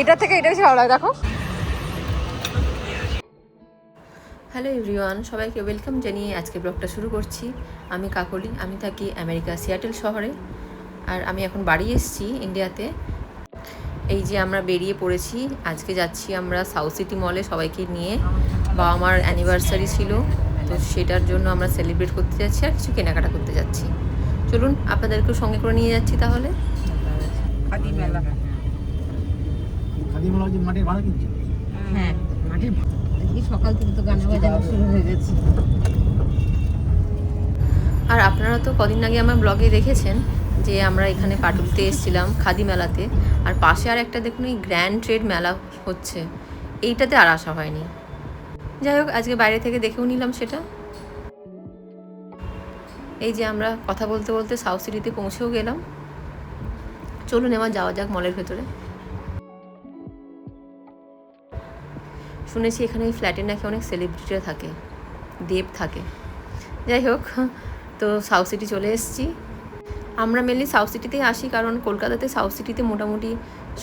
এটা থেকে এটা বেশি ভালো লাগে দেখো। হ্যালো এভরিওয়ান, সবাইকে ওয়েলকাম জানিয়ে আজকে ব্লগটা শুরু করছি। আমি কাকলি, আমি থাকি আমেরিকা সিয়াটেল শহরে, আর আমি এখন বাড়ি এসেছি ইন্ডিয়াতে। এই যে আমরা বেরিয়ে পড়েছি, আজকে যাচ্ছি আমরা সাউথ সিটি মলে সবাইকে নিয়ে। বাবা মার অ্যানিভার্সারি ছিল, তো সেটার জন্য আমরা সেলিব্রেট করতে যাচ্ছি আর কিছু কেনাকাটা করতে যাচ্ছি। চলুন আপনাদেরকেও সঙ্গে করে নিয়ে যাচ্ছি তাহলে। খাদি মেলা, খাদি মেলা যে মাটির ভাড়া কিনছে। হ্যাঁ মাটির সকাল থেকে তো গান বাজানো শুরু হয়ে গেছে। আর আপনারা তো কদিন আগে আমার ব্লগে দেখেছেন যে আমরা এখানে পাটুলিতে এসেছিলাম খাদি মেলাতে, আর পাশে আর একটা দেখুন এই গ্র্যান্ড ট্রেড মেলা হচ্ছে, এইটাতে আর আসা হয়নি। যাই হোক, আজকে বাইরে থেকে দেখেও নিলাম সেটা। এই যে আমরা কথা বলতে বলতে সাউথ সিটিতে পৌঁছেও গেলাম। চলুন এবার যাওয়া যাক মলের ভেতরে। শুনেছি এখানে এই ফ্ল্যাটে নাকি অনেক সেলিব্রিটিরা থাকে, দেব থাকে। যাই হোক, তো সাউথ সিটি চলে এসেছি। আমরা মেনলি সাউথ সিটিতেই আসি, কারণ কলকাতাতে সাউথ সিটিতে মোটামুটি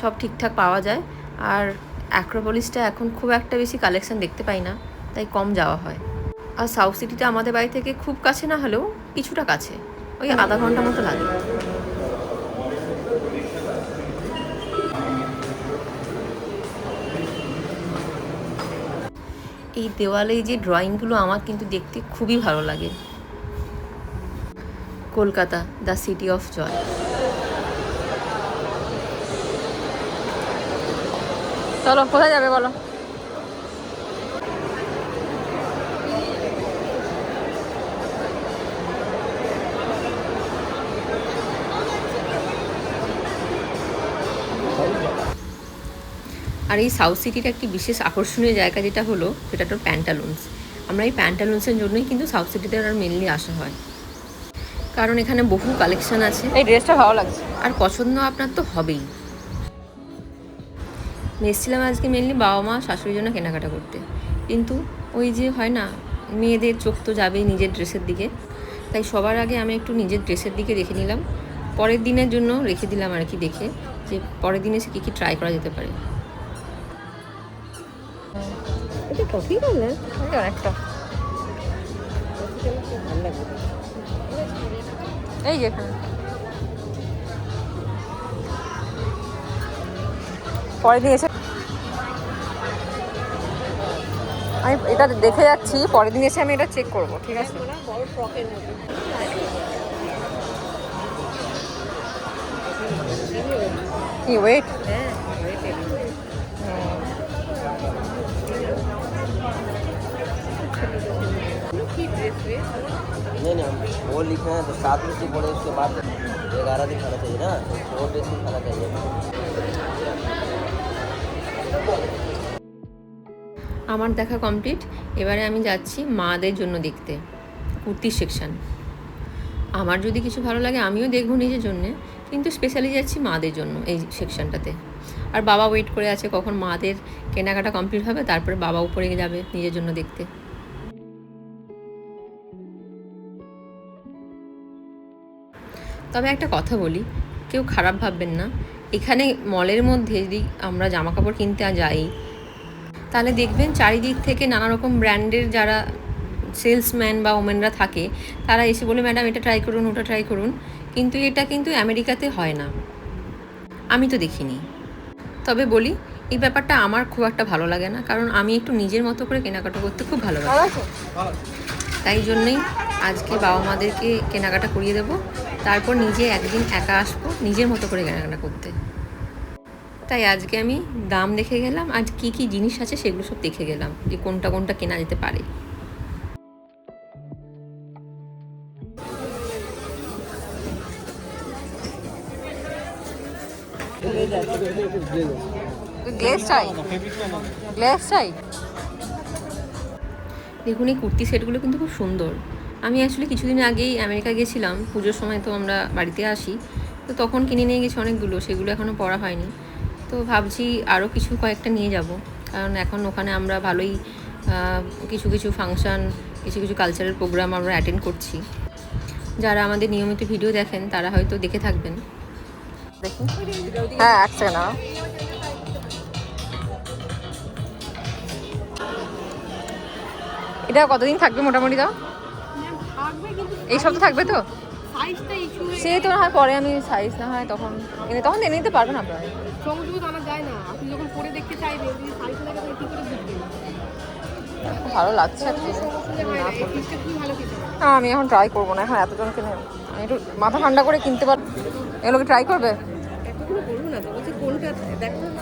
সব ঠিকঠাক পাওয়া যায়, আর অ্যাক্রোপলিসটা এখন খুব একটা বেশি কালেকশন দেখতে পাই না, তাই কম যাওয়া হয়। আর সাউথ সিটিটা আমাদের বাড়ি থেকে খুব কাছে না হলেও কিছুটা কাছে, ওই আধা ঘন্টা মতো লাগে। এই দেওয়ালে যে ড্রয়িংগুলো আমার কিন্তু দেখতে খুবই ভালো লাগে। Kolkata, the city of joy. চলো কোথায় যাবে বলো? আর এই সাউথ সিটির একটি বিশেষ আকর্ষণীয় জায়গা যেটা হলো সেটা তো প্যান্টালুন্স। আমরা এই প্যান্টালুন্সের জন্যই কিন্তু সাউথ সিটিতে আর মেনলি আসা হয়, কারণ এখানে বহু কালেকশন আছে। এই ড্রেসটা ভালো লাগছে। আর পছন্দ আপনার তো হবেই। এসেছিলাম আজকে মেনলি বাবা মা শাশুড়ির জন্য কেনাকাটা করতে, কিন্তু ওই যে হয় না, মেয়েদের চোখ তো যাবেই নিজের ড্রেসের দিকে, তাই সবার আগে আমি একটু নিজের ড্রেসের দিকে দেখে নিলাম। পরের দিনের জন্য রেখে দিলাম আর কি, দেখে যে পরের দিনে সে কী কী ট্রাই করা যেতে পারে। এটা কফি কালার অনেকটা এই যে এখানে পরে দিন এসে আমি এটা দেখে যাচ্ছি, পরের দিন এসে আমি এটা চেক করবো, ঠিক আছে? কি ওয়েট? नहीं नहीं, वो लिखे हैं तो 7 में से बोले, उसके बाद 11 दिखाना चाहिए ना, तो 4 डेज दिखाना चाहिए। আমার দেখা কমপ্লিট। এবারে আমি যাচ্ছি মাদের জন্য দেখতে কুর্তির সেকশন। আমার যদি কিছু ভালো লাগে আমিও দেখবো নিজের জন্যে, কিন্তু স্পেশালি যাচ্ছি মাদের জন্য এই সেকশনটাতে। আর বাবা ওয়েট করে আছে কখন মাদের কেনাকাটা কমপ্লিট হবে, তারপরে বাবা উপরে যাবে নিজের জন্য দেখতে। তবে একটা কথা বলি, কেউ খারাপ ভাববেন না, এখানে মলের মধ্যে যদি আমরা জামা কাপড় কিনতে যাই তাহলে দেখবেন চারিদিক থেকে নানা রকম ব্র্যান্ডের যারা সেলসম্যান বা ওমেনরা থাকে, তারা এসে বলে ম্যাডাম এটা ট্রাই করুন, ওটা ট্রাই করুন, কিন্তু এটা কিন্তু আমেরিকাতে হয় না, আমি তো দেখিনি। তবে বলি, এই ব্যাপারটা আমার খুব একটা ভালো লাগে না, কারণ আমি একটু নিজের মতো করে কেনাকাটা করতে খুব ভালোবাসি। তাই জন্যই আজকে বাবা মাদেরকে কেনাকাটা করিয়ে দেবো, তারপর নিজে একদিন একা আসবো নিজের মতো করে কেনাকাটা করতে। তাই আজকে আমি দাম দেখে গেলাম, আজ কি কি জিনিস আছে সেগুলো সব দেখে গেলাম, যে কোনটা কোনটা কেনা যেতে পারে। গ্লেজ চাই, গ্লেজ চাই। দেখুন এই কুর্তি সেটগুলো কিন্তু খুব সুন্দর। আমি অ্যাকচুয়ালি কিছুদিন আগেই আমেরিকা গেছিলাম, পুজোর সময় তো আমরা বাড়িতে আসি, তো তখন কিনে নিয়ে গেছি অনেকগুলো, সেগুলো এখনও পরা হয়নি। তো ভাবছি আরও কিছু কয়েকটা নিয়ে যাব, কারণ এখন ওখানে আমরা ভালোই কিছু কিছু ফাংশান, কিছু কিছু কালচারাল প্রোগ্রাম আমরা অ্যাটেন্ড করছি। যারা আমাদের নিয়মিত ভিডিও দেখেন তারা হয়তো দেখে থাকবেন। দেখি, হ্যাঁ এক সেকেন্ড। এটা কতদিন থাকবে মোটামুটি দাও? এই সপ্তাহ থাকবে তো? সে তো না হয় পরে আমি সাইজ না হয় তখন তখন এনে নিতে পারবেন আপনারা। খুব ভালো লাগছে না, আমি এখন ট্রাই করবো না, এখন এতজন কিনে আমি একটু মাথা ঠান্ডা করে কিনতে পারবো। এগুলোকে ট্রাই করবে?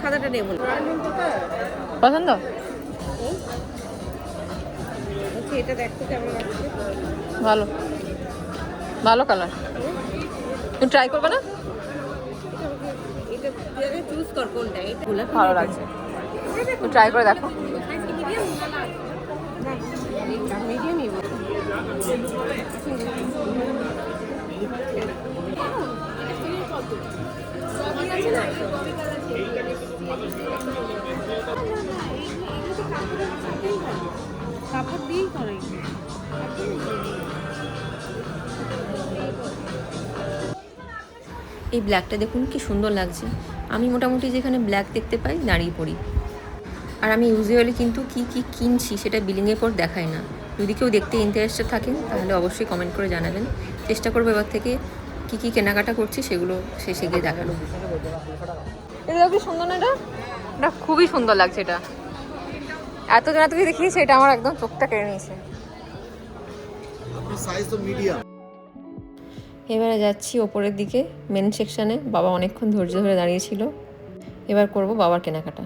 সাদাটা নেবো না, পছন্দ? এটা দেখতে কেমন লাগছে? ভালো, ভালো কালার। তুমি ট্রাই করবে না? এটা চুজ কর কোনটা। এটা ভালো লাগছে, তুমি ট্রাই করে দেখো। মিডিয়ামই কাপড় দিয়েই করাই। এই ব্ল্যাকটা দেখুন কি সুন্দর লাগছে। আমি মোটামুটি যেখানে ব্ল্যাক দেখতে পাই দাঁড়িয়ে পড়ি। আর আমি ইউজুয়ালি কিন্তু কি কি কিনছি সেটা বিলিংয়ের পর দেখাই না। যদি কেউ দেখতে ইন্টারেস্টেড থাকেন তাহলে অবশ্যই কমেন্ট করে জানাবেন। চেষ্টা করবো এবার থেকে কি কি কেনাকাটা করছি সেগুলো শেষে গিয়ে দেখানো। এটা কি সুন্দর না? এটা এটা খুবই সুন্দর লাগছে। এটা এত জন এত কিছু দেখিয়েছে, এটা আমার একদম চোখটা কেড়ে নিয়েছে। সাইজ তো মিডিয়াম। এবারে যাচ্ছি ওপরের দিকে মেন সেকশানে। বাবা অনেকক্ষণ ধৈর্য ধরে দাঁড়িয়েছিল। এবার করব বাবার কেনাকাটা।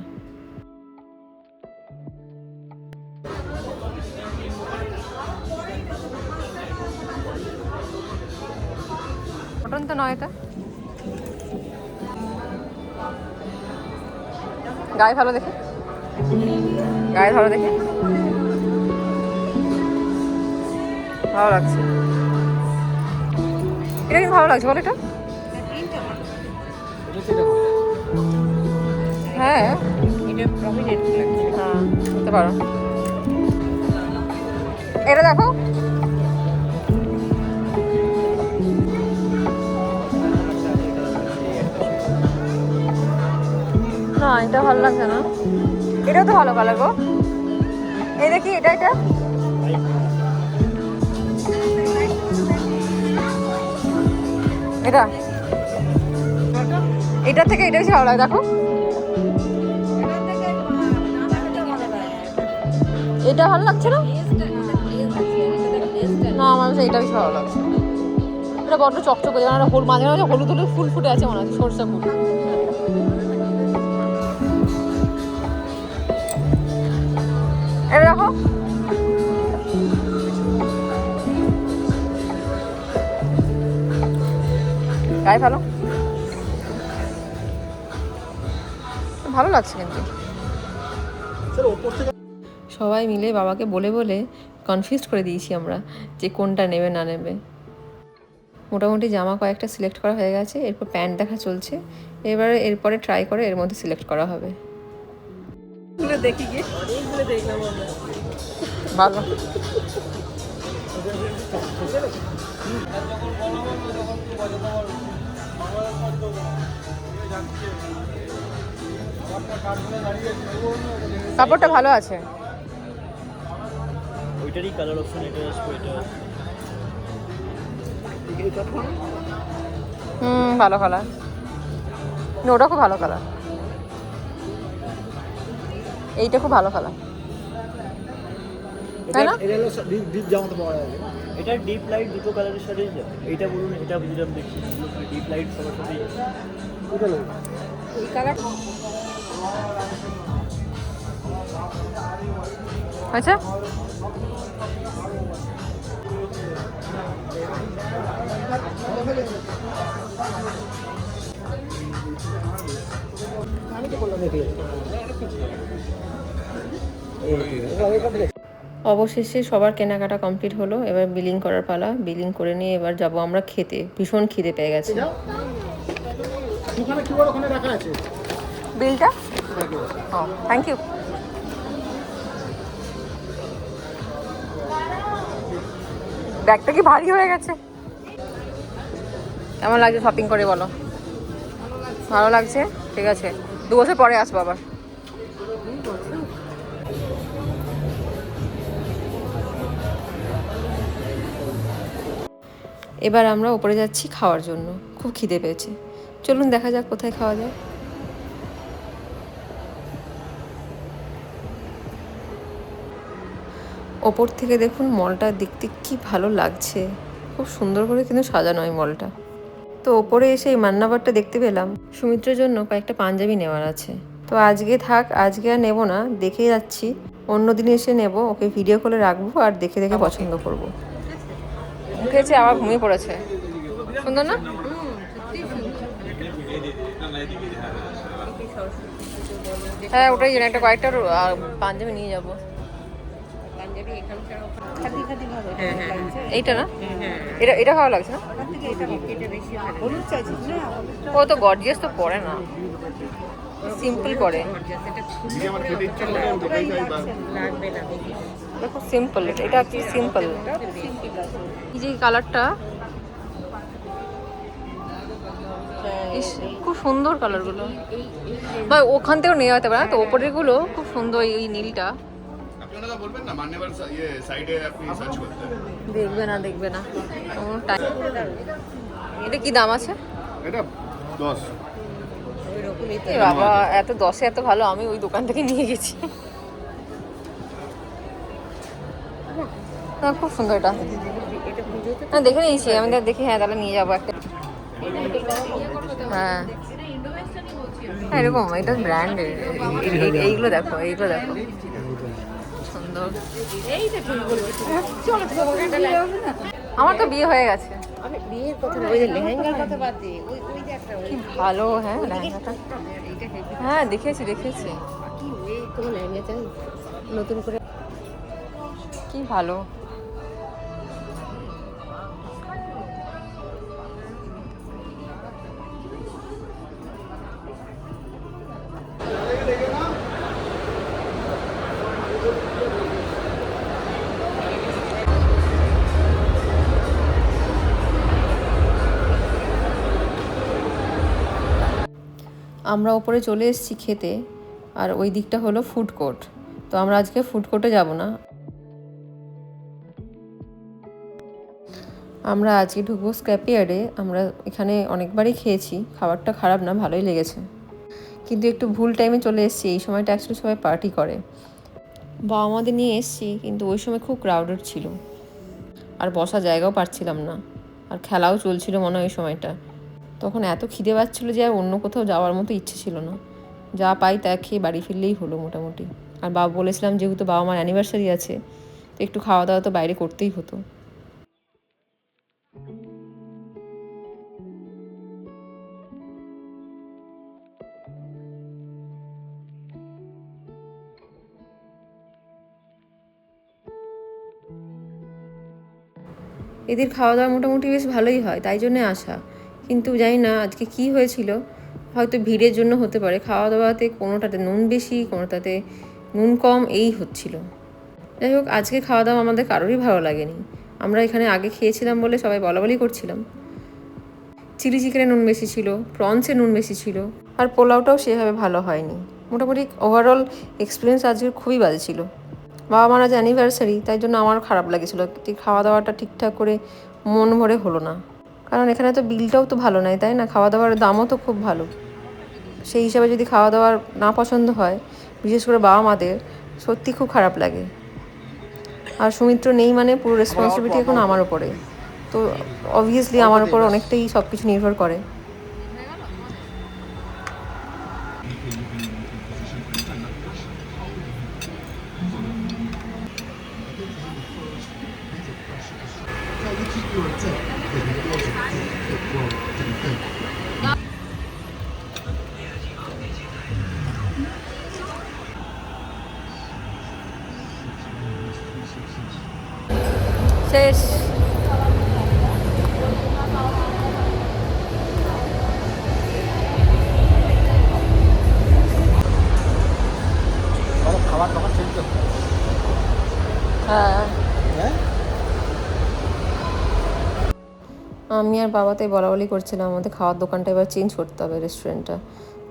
কটন তো নয়, এটা গায়ে ভালো দেখে, গায়ে ভালো দেখে ভালো লাগছে। এটা কিন্তু ভালো লাগছে বল। এটা হ্যাঁ, এটা প্রমিনেন্ট লাগছে। হ্যাঁ বুঝতে পারো। এটা দেখো, না এটা ভালো লাগছে না। এটাও তো ভালো কালার গো। এই দেখি এটা, এটা এটা এটার থেকে এটা বেশি ভালো লাগে। দেখো এটা ভালো লাগছে না? না আমার কাছে এটা বেশি ভালো লাগছে। এটা বড্ড চকচকে, যেমন মাঝে মাঝে হলুদ হলুদ ফুল ফুটে আছে মনে হচ্ছে, সরষে ফুল। এটা দেখো, গায়ে ভালো, ভালো লাগছে কিন্তু। সবাই মিলে বাবাকে বলে বলে কনফিউজ করে দিয়েছি আমরা যে কোনটা নেবে না নেবে। মোটামুটি জামা কয়েকটা সিলেক্ট করা হয়ে গেছে, এরপর প্যান্ট দেখা চলছে। এরপরে ট্রাই করে এর মধ্যে সিলেক্ট করা হবে। দেখি গিয়ে দেখলাম ভালো। কাপড়টা ভালো আছে। ওইটারই কালার অপশন এটা আসবে। এটা ভালো কালার, ওটা খুব ভালো কালার, এইটা খুব ভালো কালার, তাই না? এটা হলো ডিপ জামাতে পাওয়া যাবে। এটা ডিপ লাইট দুটো কালারের সাথে এইটা বলুন, এটা বুঝলাম দেখছি ডিপ লাইট সবার সাথে। ওটা লোক এই কালার আচ্ছা। আমি তো বললাম দেখি অবশেষে সবার কেনাকাটা কমপ্লিট হলো। এবার বিলিং করার পালা। বিলিং করে নিয়ে এবার যাব আমরা খেতে। ভীষণ খিদে পেয়ে গেছে। দোকানে কিউআর ওখানে রাখা আছে বিলটা। Thank you. ব্যাগটা কি ভারী হয়ে গেছে? কেমন লাগছে শপিং করে বলো? ভালো লাগছে? ঠিক আছে, 2 বছর পরে আসবো আবার। এবার আমরা ওপরে যাচ্ছি খাওয়ার জন্য, খুব খিদে পেয়েছে। চলুন দেখা যাক কোথায় খাওয়া যায়। ওপর থেকে দেখুন মলটা দেখতে কি ভালো লাগছে, খুব সুন্দর করে কিন্তু সাজানো এই মলটা। তো ওপরে এসে এই মান্নাবারটা দেখতে পেলাম, সুমিত্রের জন্য কয়েকটা পাঞ্জাবি নেওয়ার আছে। তো আজকে থাক, আজকে আর নেবো না, দেখে যাচ্ছি, অন্য দিন এসে নেব। ওকে ভিডিও করে রাখবো আর দেখে দেখে পছন্দ করব। উঠেছে আবার ঘুমিয়ে পড়েছে। সুন্দর না? হ্যাঁ ওটাই জন্য একটা কয়েকটা পাঞ্জাবি নিয়ে যাবো। এইটা না, এটা এটা ভালো লাগছে না? ও তো গর্জিয়াস তো পরে না, সিম্পল পরে। দেখো সিম্পল, এটা কি সিম্পল। এই যে কালারটা, ইস খুব সুন্দর কালারগুলো। ভাই ওখান থেকেও নেওয়া যেতে পারে না তো, ওপরের গুলো খুব সুন্দর। এই নীলটা দেখবে না, দেখবে না। এটা কি দাম আছে? এটা 10। এ বাবা, এত 10-এ এত ভালো, আমি ওই দোকান থেকে নিয়ে গেছি। না খুব সুন্দর এটা। না দেখে নিয়েছি আমি, দেখি। হ্যাঁ তাহলে নিয়ে যাবো একটা। হ্যাঁ এরকম, এটা ব্র্যান্ডের। এইগুলো দেখো, এইগুলো দেখো সুন্দর। আমার তো বিয়ে হয়ে গেছে। কি ভালো। হ্যাঁ লেহেঙ্গাটা, হ্যাঁ দেখেছি দেখেছি, নতুন করে কি ভালো। আমরা ওপরে চলে এসেছি খেতে, আর ওই দিকটা হলো ফুড কোর্ট। তো আমরা আজকে ফুড কোর্টে যাব না, আমরা আজকে ঢুকবো স্ক্র্যাপইয়ার্ডে। আমরা এখানে অনেকবারই খেয়েছি, খাবারটা খারাপ না, ভালোই লেগেছে, কিন্তু একটু ভুল টাইমে চলে এসেছি। এই সময়টা অ্যাকচুয়ালি সবাই পার্টি করে। বাবা মাদের নিয়ে এসেছি, কিন্তু ওই সময় খুব ক্রাউডেড ছিল, আর বসার জায়গাও পাচ্ছিলাম না, আর খেলাও চলছিল মনে হয় ওই সময়টা। তখন এত খিদে পাচ্ছিলো যে আর অন্য কোথাও যাওয়ার মতো ইচ্ছে ছিল না, যা পাই তা খেয়ে বাড়ি ফিরলেই হলো মোটামুটি। আর বাবা বলেছিলাম যেহেতু বাবা মার অ্যানিভার্সারি আছে, তো একটু খাওয়া দাওয়া তো বাইরে করতেই হতো। এদের খাওয়া দাওয়া মোটামুটি বেশ ভালোই হয়, তাই জন্যে আসা। কিন্তু জানি না আজকে কি হয়েছিল, হয়তো ভিড়ের জন্য হতে পারে। খাওয়া দাওয়াতে কোনোটাতে নুন বেশি, কোনোটাতে নুন কম, এই হচ্ছিল। যাই হোক, আজকে খাওয়া দাওয়া আমাদের কারোরই ভালো লাগেনি। আমরা এখানে আগে খেয়েছিলাম বলে সবাই বলাবলি করছিলাম। চিলি চিকেনে নুন বেশি ছিল, প্রনসে নুন বেশি ছিল, আর পোলাওটাও সেভাবে ভালো হয়নি। মোটামুটি ওভারঅল এক্সপিরিয়েন্স আজকে খুবই বাজে ছিল। বাবা মার আজ অ্যানিভার্সারি, তাই জন্য আমার খারাপ লাগেছিল। খাওয়া দাওয়াটা ঠিকঠাক করে মন ভরে হলো না, কারণ এখানে তো বিলটাও তো ভালো নয়, তাই না? খাওয়া দাওয়ার দামও তো খুব ভালো। সেই হিসাবে যদি খাওয়া দাওয়ার না পছন্দ হয়, বিশেষ করে বাবা মাদের, সত্যি খুব খারাপ লাগে। আর সুমিত্র নেই মানে পুরো রেসপন্সিবিলিটি এখন আমার ওপরে, তো অবভিয়াসলি আমার ওপর অনেকটাই সব কিছু নির্ভর করে। শেষ। খাবার দাবার চেঞ্জ করতে হবে। হ্যাঁ হ্যাঁ আমি আর বাবাতে বলাবলি করছিলাম আমাদের খাওয়ার দোকানটা এবার চেঞ্জ করতে হবে, রেস্টুরেন্টটা।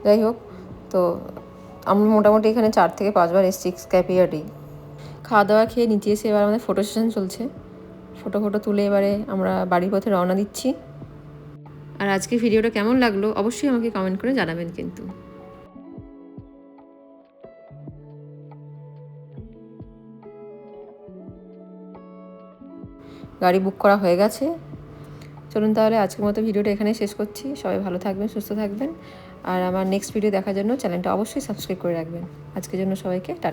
যাই হোক, তো আমরা মোটামুটি এখানে 4 থেকে 5 বার এসেছি স্ক্র্যাপইয়ার্ডেই। খাওয়া দাওয়া খেয়ে নিচে এসে এবার আমাদের ফটো সেশন চলছে। ফটো তুলে এবারে আমরা বাড়ির পথে রওনা দিচ্ছি। আর আজকে ভিডিওটা কেমন লাগলো অবশ্যই আমাকে কমেন্ট করে জানাবেন কিন্তু। গাড়ি বুক করা হয়ে গেছে। চলুন তাহলে আজকের মতো ভিডিওটা এখানে শেষ করছি। সবাই ভালো থাকবেন, সুস্থ থাকবেন, আর আমার নেক্সট ভিডিও দেখার জন্য চ্যানেলটা অবশ্যই সাবস্ক্রাইব করে রাখবেন। আজকের জন্য সবাইকে টাটা।